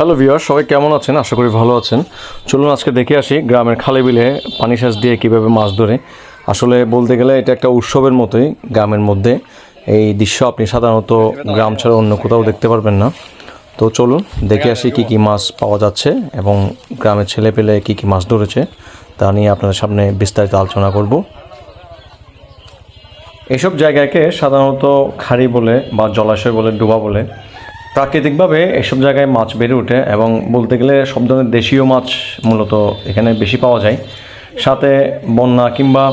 Hello viewer, সবাই কেমন আছেন? আশা করি ভালো আছেন। চলুন আজকে দেখে আসি গ্রামের খালে বিলে পানি সেচ দিয়ে কীভাবে মাছ ধরে। আসলে বলতে গেলে এটা একটা উৎসবের মতোই গ্রামের মধ্যে। এই দৃশ্য আপনি সাধারণত গ্রাম ছাড়া অন্য কোথাও দেখতে পারবেন না। তো চলুন দেখে আসি কী কী মাছ পাওয়া যাচ্ছে এবং গ্রামের ছেলে পেলে কী কী মাছ ধরেছে তা নিয়ে আপনাদের সামনে বিস্তারিত আলোচনা করব। এইসব জায়গাকে সাধারণত খাড়ি বলে বা জলাশয় বলে, ডোবা বলে। প্রাকৃতিকভাবে এসব জায়গায় মাছ বেড়ে ওঠে এবং বলতে গেলে সব ধরনের দেশীয় মাছ মূলত এখানে বেশি পাওয়া যায়। সাথে বন্যা কিংবা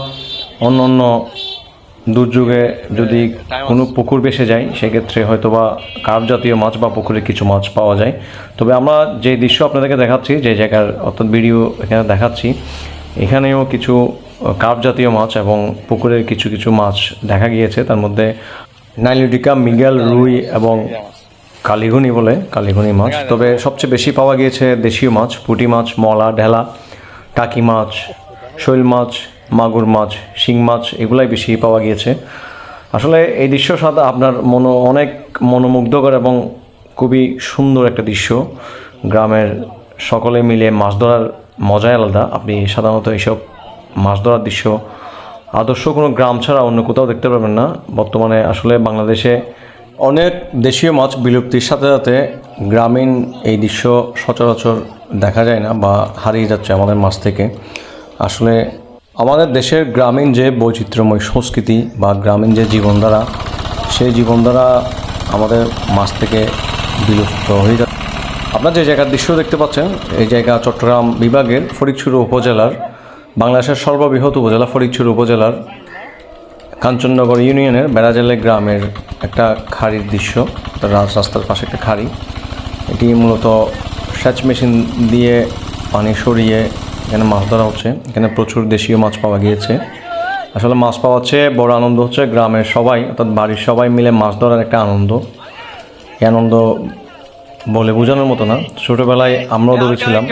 অন্য অন্য দুর্যোগে যদি কোনো পুকুর ভেসে যায় সেক্ষেত্রে হয়তোবা কার্প জাতীয় মাছ বা পুকুরের কিছু মাছ পাওয়া যায়। তবে আমরা যে দৃশ্য আপনাদেরকে দেখাচ্ছি, যে জায়গার অর্থাৎ ভিডিও এখানে দেখাচ্ছি, এখানেও কিছু কার্প জাতীয় মাছ এবং পুকুরের কিছু কিছু মাছ দেখা গিয়েছে। তার মধ্যে নাইলুডিকা, মৃগেল, রুই এবং কালীঘুনি বলে কালীঘুনি মাছ। তবে সবচেয়ে বেশি পাওয়া গিয়েছে দেশীয় মাছ, পুঁটি মাছ, মলা, ঢেলা, টাকি মাছ, শৈল মাছ, মাগুর মাছ, শিং মাছ, এগুলাই বেশি পাওয়া গিয়েছে। আসলে এই দৃশ্য সাথে আপনার অনেক মনোমুগ্ধকর এবং খুবই সুন্দর একটা দৃশ্য। গ্রামের সকলে মিলে মাছ ধরার মজাই আলাদা। আপনি সাধারণত এইসব মাছ ধরার দৃশ্য আদর্শ কোনো গ্রাম ছাড়া অন্য কোথাও দেখতে পারবেন না। বর্তমানে আসলে বাংলাদেশে অনেক দেশীয় মাছ বিলুপ্তির সাথে সাথে গ্রামীণ এই দৃশ্য সচরাচর দেখা যায় না বা হারিয়ে যাচ্ছে আমাদের মাছ থেকে। আসলে আমাদের দেশের গ্রামীণ যে বৈচিত্র্যময় সংস্কৃতি বা গ্রামীণ যে জীবনধারা, সেই জীবনধারা আমাদের মাছ থেকে বিলুপ্ত হয়ে যাচ্ছে। আপনারা যে জায়গার দৃশ্য দেখতে পাচ্ছেন, এই জায়গা চট্টগ্রাম বিভাগের ফটিকছড়ি উপজেলার, বাংলাদেশের সর্ববৃহৎ উপজেলা ফটিকছড়ি উপজেলার কাঞ্চননগর ইউনিয়নের বেড়াজালে গ্রামের একটা খাড়ির দৃশ্য। রাস্তার পাশে একটা খাড়ি, এটি মূলত সেচ মেশিন দিয়ে পানি সরিয়ে এখানে মাছ ধরা হচ্ছে। এখানে প্রচুর দেশীয় মাছ পাওয়া গিয়েছে। আসলে মাছ পাওয়ার চেয়ে বড় আনন্দ হচ্ছে গ্রামের সবাই অর্থাৎ বাড়ির সবাই মিলে মাছ ধরার একটা আনন্দ। এই আনন্দ বলে বোঝানোর মতো না। ছোটোবেলায় আমরাও ধরেছিলাম,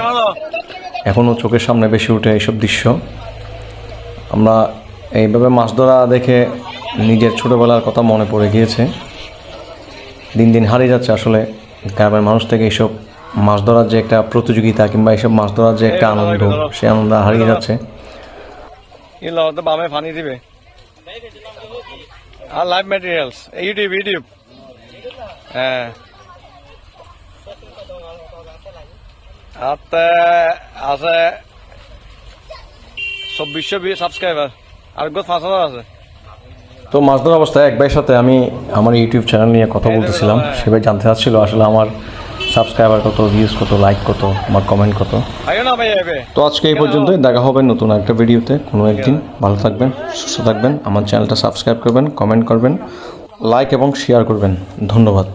এখনও চোখের সামনে বেশি ওঠে এইসব দৃশ্য। আমরা এইভাবে মাছ ধরা দেখে নিজের ছোটোবেলার কথা মনে পড়ে গিয়েছে। দিন দিন হারিয়ে যাচ্ছে আসলে গ্রামের মানুষ থেকে এইসব মাছ ধরার যে একটা প্রতিযোগিতা কিংবা এইসব মাছ ধরার যে একটা আনন্দ, সেই আনন্দ হারিয়ে যাচ্ছে। পানি দিবে আর লাইভ ম্যাটেরিয়ালস ইউটিউব হ্যাঁ আছে 2420 সাবস্ক্রাইবার আর 5000 আছে। তো মাছ ধরা অবস্থায় এক ভাইয়ের সাথে আমি আমার ইউটিউব চ্যানেল নিয়ে কথা বলতেছিলাম। সে ভাই জানতে চাচ্ছিল আসলে আমার সাবস্ক্রাইবার কত, ভিউজ কত, লাইক কত, আমার কমেন্ট কত। তো আজকে এই পর্যন্তই, দেখা হবে নতুন একটা ভিডিওতে কোনো একদিন। ভালো থাকবেন, সুস্থ থাকবেন, আমার চ্যানেলটা সাবস্ক্রাইব করবেন, কমেন্ট করবেন, লাইক এবং শেয়ার করবেন। ধন্যবাদ।